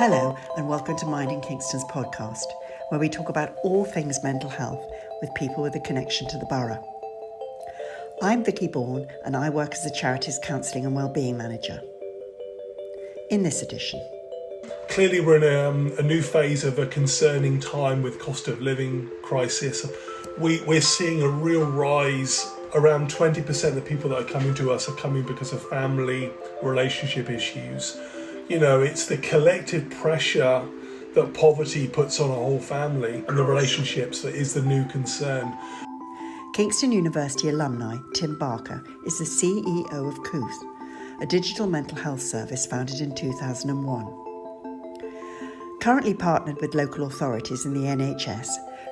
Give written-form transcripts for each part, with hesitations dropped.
Hello and welcome to Minding Kingston's podcast, where we talk about all things mental health with people with a connection to the borough. I'm Vicky Bourne and I work as a charities counselling and wellbeing manager. In this edition, clearly we're in a new phase of a concerning time with cost of living crisis. We're seeing a real rise. Around 20% of the people that are coming to us are coming because of family relationship issues. You know, it's the collective pressure that poverty puts on a whole family and the relationships that is the new concern. Kingston University alumni Tim Barker is the CEO of Kooth, a digital mental health service founded in 2001. Currently partnered with local authorities in the NHS,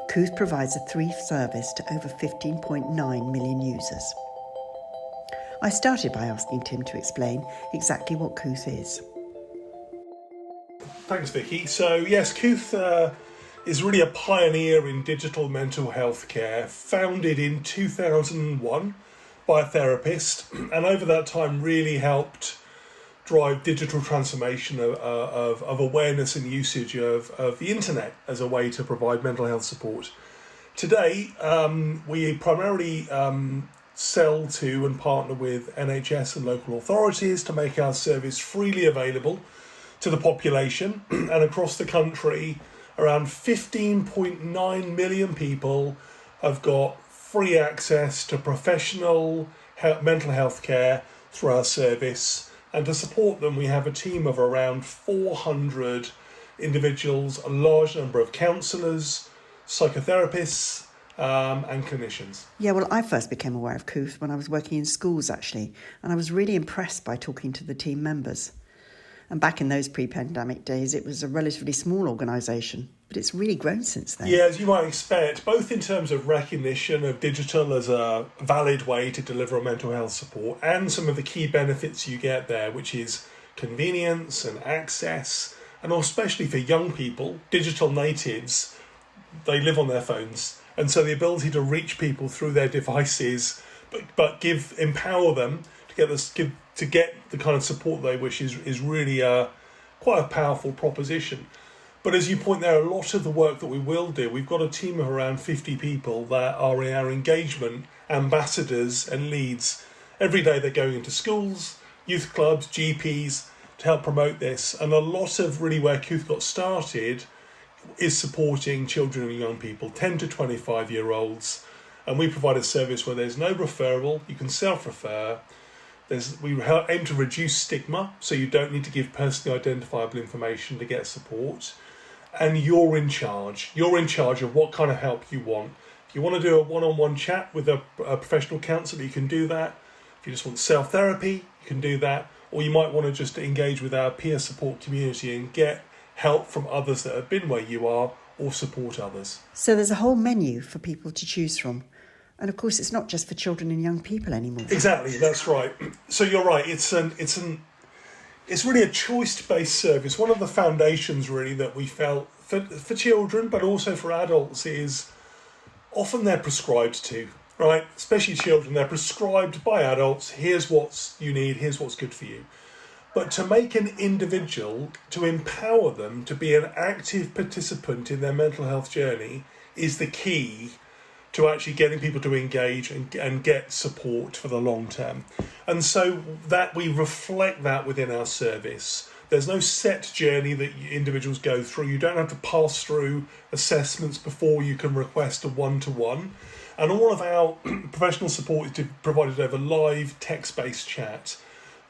Kooth provides a free service to over 15.9 million users. I started by asking Tim to explain exactly what Kooth is. Thanks, Vicky. So yes, Kooth is really a pioneer in digital mental health care, founded in 2001 by a therapist, and over that time really helped drive digital transformation of awareness and usage of the internet as a way to provide mental health support. Today, we primarily sell to and partner with NHS and local authorities to make our service freely available to the population, and across the country around 15.9 million people have got free access to professional mental health care through our service. And to support them, we have a team of around 400 individuals, a large number of counsellors, psychotherapists and clinicians. Yeah, well, I first became aware of Kooth when I was working in schools, actually, and I was really impressed by talking to the team members. And back in those pre-pandemic days, it was a relatively small organisation, but it's really grown since then. Yeah, as you might expect, both in terms of recognition of digital as a valid way to deliver mental health support and some of the key benefits you get there, which is convenience and access, and especially for young people, digital natives, they live on their phones. And so the ability to reach people through their devices, but empower them to get the kind of support they wish is really quite a powerful proposition. But as you point there, a lot of the work that we will do, we've got a team of around 50 people that are our engagement ambassadors and leads. Every day they're going into schools, youth clubs, GPs to help promote this. And a lot of really where Kooth got started is supporting children and young people, 10 to 25-year-olds. And we provide a service where there's no referral, you can self-refer. We aim to reduce stigma, so you don't need to give personally identifiable information to get support. And you're in charge. You're in charge of what kind of help you want. If you want to do a one-on-one chat with a professional counsellor, you can do that. If you just want self-therapy, you can do that. Or you might want to just engage with our peer support community and get help from others that have been where you are or support others. So there's a whole menu for people to choose from. And of course, it's not just for children and young people anymore. Exactly, that's right. So you're right. It's really a choice-based service. One of the foundations, really, that we felt for children, but also for adults, is often they're prescribed to, right? Especially children, they're prescribed by adults. Here's what you need. Here's what's good for you. But to make an individual, to empower them to be an active participant in their mental health journey is the key to actually getting people to engage and get support for the long term. And so that we reflect that within our service. There's no set journey that individuals go through. You don't have to pass through assessments before you can request a one-to-one. And all of our professional support is provided over live text-based chat,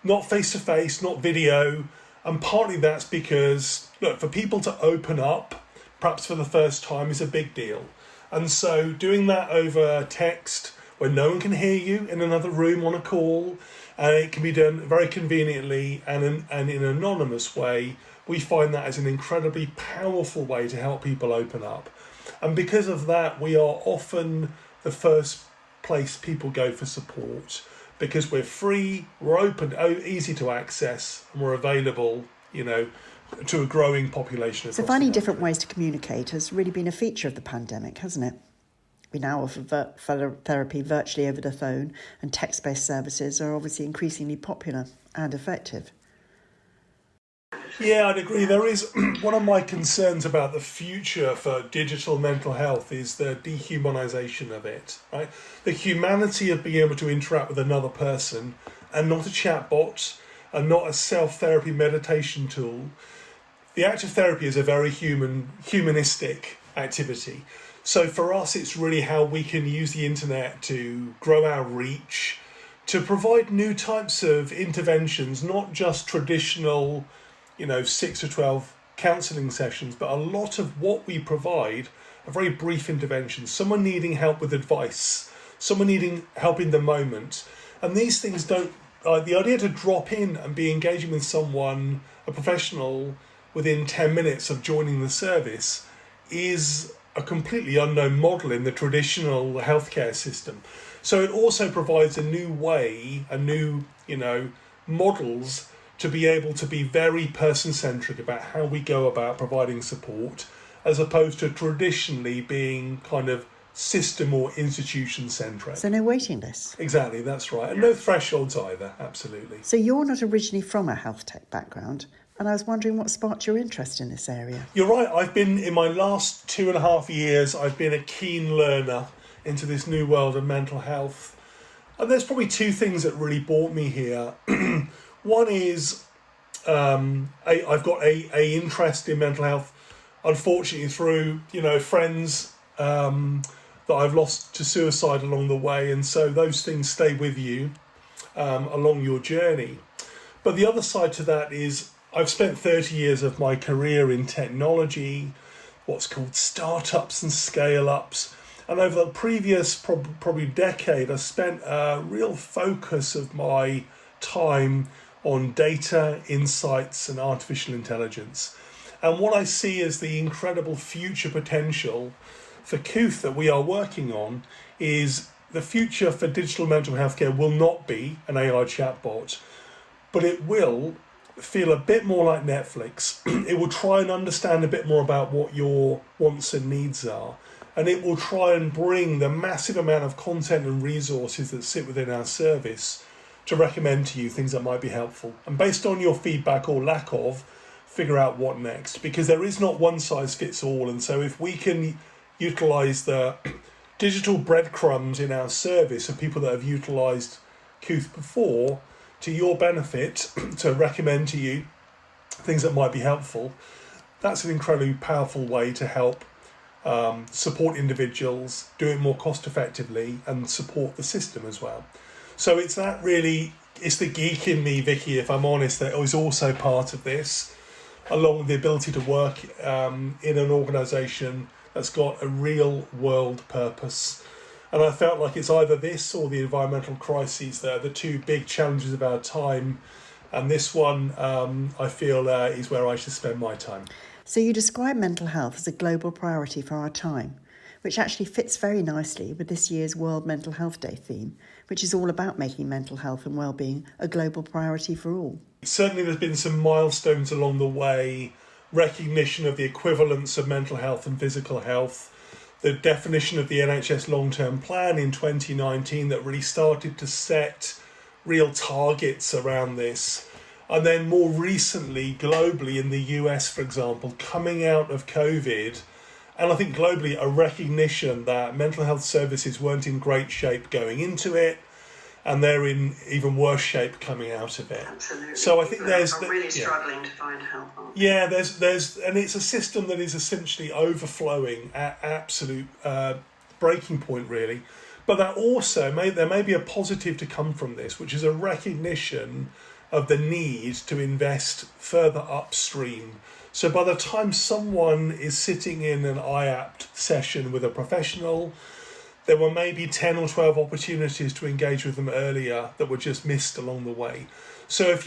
not face-to-face, not video. And partly that's because, look, for people to open up, perhaps for the first time, is a big deal. And so doing that over text, where no one can hear you in another room on a call, and it can be done very conveniently and in an anonymous way, we find that as an incredibly powerful way to help people open up. And because of that, we are often the first place people go for support, because we're free, we're open, easy to access, and we're available, to a growing population. So finding different ways to communicate has really been a feature of the pandemic, hasn't it? We now offer therapy virtually over the phone, and text-based services are obviously increasingly popular and effective. Yeah, I'd agree. There is one of my concerns about the future for digital mental health is the dehumanization of it, right? The humanity of being able to interact with another person and not a chatbot and not a self-therapy meditation tool. The act of therapy is a very humanistic activity. So for us, it's really how we can use the internet to grow our reach, to provide new types of interventions, not just traditional 6 to 12 counselling sessions, but a lot of what we provide are very brief interventions. Someone needing help with advice, someone needing help in the moment. And these things don't, the idea to drop in and be engaging with someone, a professional, within 10 minutes of joining the service is a completely unknown model in the traditional healthcare system. So it also provides a new way, models to be able to be very person-centric about how we go about providing support, as opposed to traditionally being kind of system or institution-centric. So no waiting lists. Exactly, that's right. And no thresholds either, absolutely. So you're not originally from a health tech background, and I was wondering what sparked your interest in this area. You're right, I've been, in my last 2.5 years, I've been a keen learner into this new world of mental health. And there's probably two things that really brought me here. One is I've got a interest in mental health, unfortunately through friends that I've lost to suicide along the way, and so those things stay with you along your journey. But the other side to that is I've spent 30 years of my career in technology, what's called startups and scale-ups. And over the previous probably decade, I spent a real focus of my time on data, insights, and artificial intelligence. And what I see as the incredible future potential for Kooth that we are working on is the future for digital mental health care will not be an AI chatbot, but it will feel a bit more like Netflix. It will try and understand a bit more about what your wants and needs are. And it will try and bring the massive amount of content and resources that sit within our service to recommend to you things that might be helpful. And based on your feedback or lack of, figure out what next. Because there is not one size fits all. And so if we can utilise the digital breadcrumbs in our service of people that have utilised Kooth before to your benefit, to recommend to you things that might be helpful, that's an incredibly powerful way to help support individuals, do it more cost effectively, and support the system as well. So it's the geek in me, Vicky, if I'm honest, that is also part of this, along with the ability to work in an organisation that's got a real world purpose. And I felt like it's either this or the environmental crises that are the two big challenges of our time. And this one, I feel, is where I should spend my time. So you describe mental health as a global priority for our time, which actually fits very nicely with this year's World Mental Health Day theme, which is all about making mental health and well-being a global priority for all. Certainly there's been some milestones along the way, recognition of the equivalence of mental health and physical health, the definition of the NHS long-term plan in 2019 that really started to set real targets around this. And then more recently, globally in the US, for example, coming out of COVID, and I think globally a recognition that mental health services weren't in great shape going into it, and they're in even worse shape coming out of it. Absolutely. So I think there's really struggling to find help. Yeah, there's and it's a system that is essentially overflowing at absolute breaking point, really. But that also there may be a positive to come from this, which is a recognition of the need to invest further upstream. So by the time someone is sitting in an IAPT session with a professional, there were maybe 10 or 12 opportunities to engage with them earlier that were just missed along the way. So if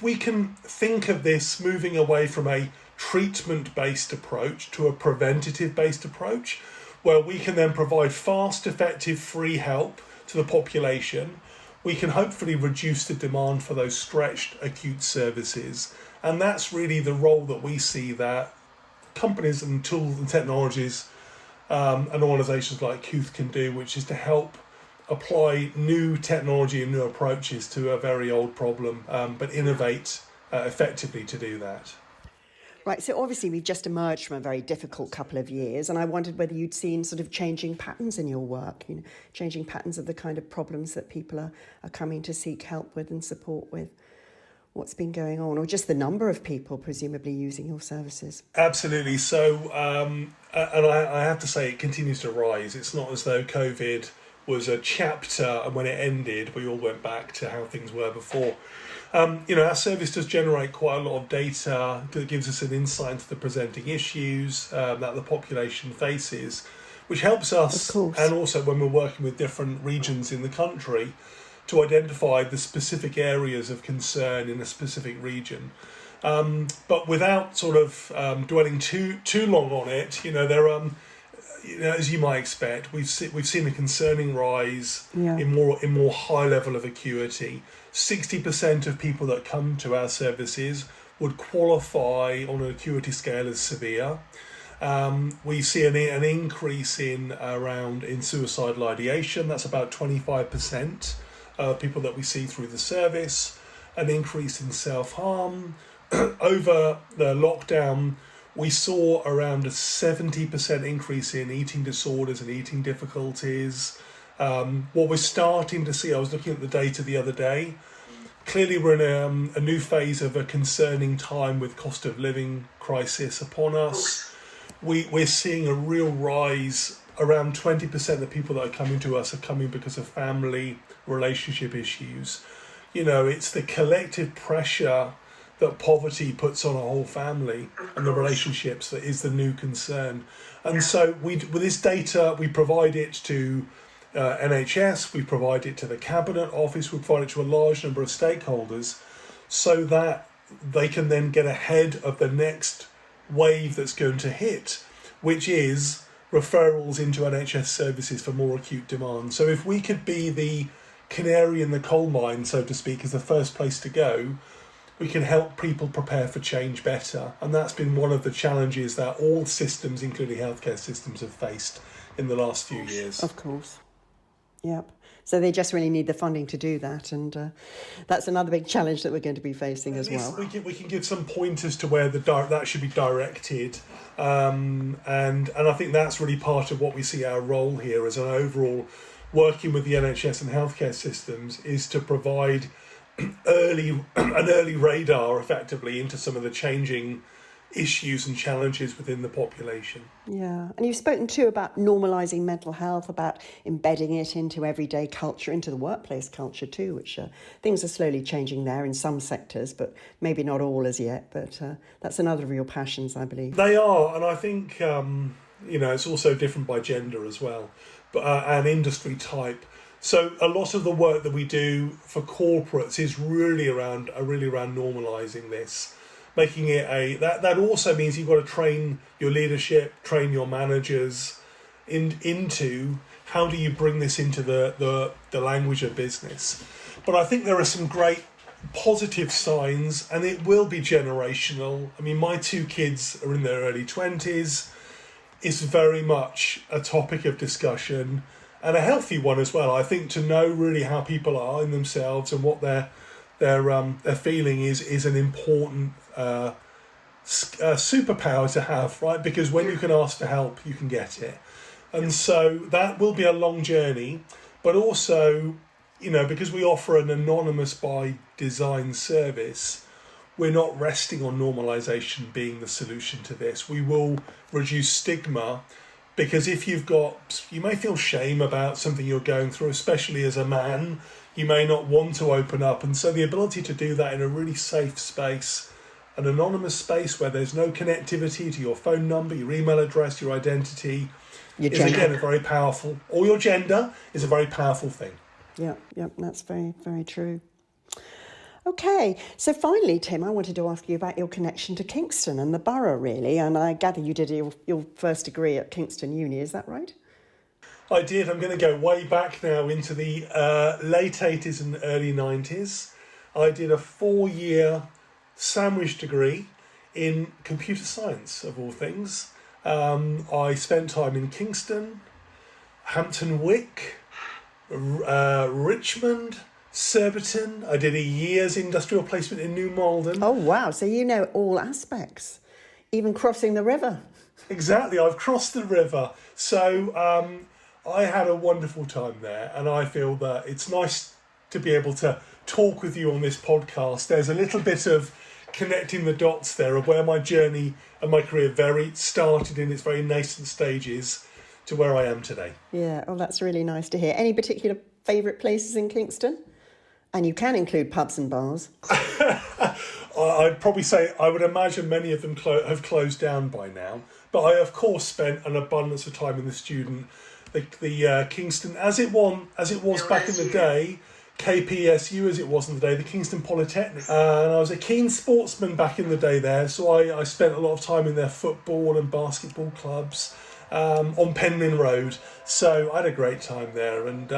we can think of this moving away from a treatment-based approach to a preventative-based approach, where we can then provide fast, effective, free help to the population, we can hopefully reduce the demand for those stretched acute services. And that's really the role that we see that companies and tools and technologies and organisations like Kooth can do, which is to help apply new technology and new approaches to a very old problem, but innovate effectively to do that. Right, so obviously we've just emerged from a very difficult couple of years, and I wondered whether you'd seen sort of changing patterns in your work, changing patterns of the kind of problems that people are coming to seek help with and support with. What's been going on, or just the number of people presumably using your services? Absolutely. So, and I have to say, it continues to rise. It's not as though COVID was a chapter and when it ended, we all went back to how things were before. Our service does generate quite a lot of data that gives us an insight into the presenting issues that the population faces, which helps us, and also when we're working with different regions in the country, to identify the specific areas of concern in a specific region. But without sort of dwelling too long on it, as you might expect, we've seen a concerning rise in more high level of acuity. 60% of people that come to our services would qualify on an acuity scale as severe. We see an increase in suicidal ideation. That's about 25% of people that we see through the service. An increase in self-harm. Over the lockdown, we saw around a 70% increase in eating disorders and eating difficulties. What we're starting to see, I was looking at the data the other day, clearly we're in a new phase of a concerning time with cost of living crisis upon us. We're seeing a real rise. Around 20% of people that are coming to us are coming because of family relationship issues. It's the collective pressure that poverty puts on a whole family and the relationships that is the new concern. And so with this data, we provide it to NHS, we provide it to the Cabinet Office, we provide it to a large number of stakeholders so that they can then get ahead of the next wave that's going to hit, which is referrals into NHS services for more acute demand. So if we could be the canary in the coal mine, so to speak, as the first place to go, we can help people prepare for change better. And that's been one of the challenges that all systems, including healthcare systems, have faced in the last few years. Of course. Yep. So they just really need the funding to do that, and that's another big challenge that we're going to be facing as well. We can give some pointers to where that should be directed, and I think that's really part of what we see our role here as an overall working with the NHS and healthcare systems is to provide an early radar effectively into some of the changing issues and challenges within the population. Yeah, and you've spoken too about normalising mental health, about embedding it into everyday culture, into the workplace culture too, which things are slowly changing there in some sectors, but maybe not all as yet. But that's another of your passions, I believe. They are, and I think it's also different by gender as well, but and industry type. So a lot of the work that we do for corporates is really around normalising this. Making it that also means you've got to train your leadership, train your managers into how do you bring this into the language of business. But I think there are some great positive signs, and it will be generational. I mean, my two kids are in their early 20s. It's very much a topic of discussion and a healthy one as well. I think to know really how people are in themselves and what their feeling is an important superpower to have, right? Because when you can ask for help, you can get it. And so that will be a long journey, but also, because we offer an anonymous by design service, we're not resting on normalisation being the solution to this. We will reduce stigma, because if you may feel shame about something you're going through, especially as a man, you may not want to open up. And so the ability to do that in a really safe space, an anonymous space where there's no connectivity to your phone number, your email address, your identity, is again a very powerful, or your gender, is a very powerful thing. Yeah, that's very, very true. Okay, so finally, Tim, I wanted to ask you about your connection to Kingston and the borough, really. And I gather you did your first degree at Kingston Uni, is that right? I did. I'm going to go way back now into the late 80s and early 90s. I did a 4-year sandwich degree in computer science, of all things. I spent time in Kingston, Hampton Wick, Richmond, Surbiton. I did a year's industrial placement in New Malden. Oh, wow. So you know all aspects. Even crossing the river. Exactly, I've crossed the river. So I had a wonderful time there, and I feel that it's nice to be able to talk with you on this podcast. There's a little bit of connecting the dots there of where my journey and my career started in its very nascent stages to where I am today. Yeah, oh, that's really nice to hear. Any particular favourite places in Kingston? And you can include pubs and bars. I'd probably say, I would imagine many of them have closed down by now. But I, of course, spent an abundance of time in the Kingston, as it was back in the day, KPSU as it was in the day, the Kingston Polytechnic. And I was a keen sportsman back in the day there, so I spent a lot of time in their football and basketball clubs on Penlyn Road. So I had a great time there, and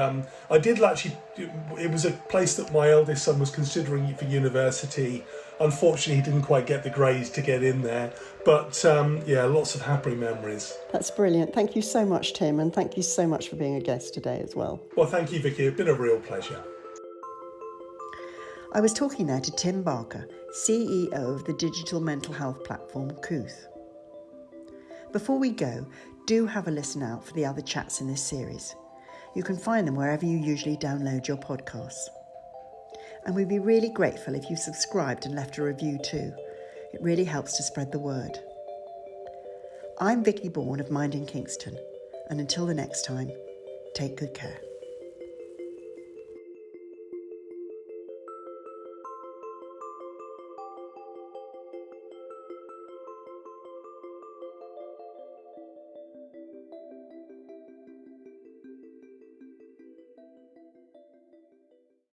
I did actually, it was a place that my eldest son was considering for university. Unfortunately, he didn't quite get the grades to get in there, but lots of happy memories. That's brilliant. Thank you so much, Tim, and thank you so much for being a guest today as well. Well, thank you, Vicky. It's been a real pleasure. I was talking there to Tim Barker, CEO of the digital mental health platform Kooth. Before we go, do have a listen out for the other chats in this series. You can find them wherever you usually download your podcasts. And we'd be really grateful if you subscribed and left a review too. It really helps to spread the word. I'm Vicky Bourne of Mind in Kingston, and until the next time, take good care.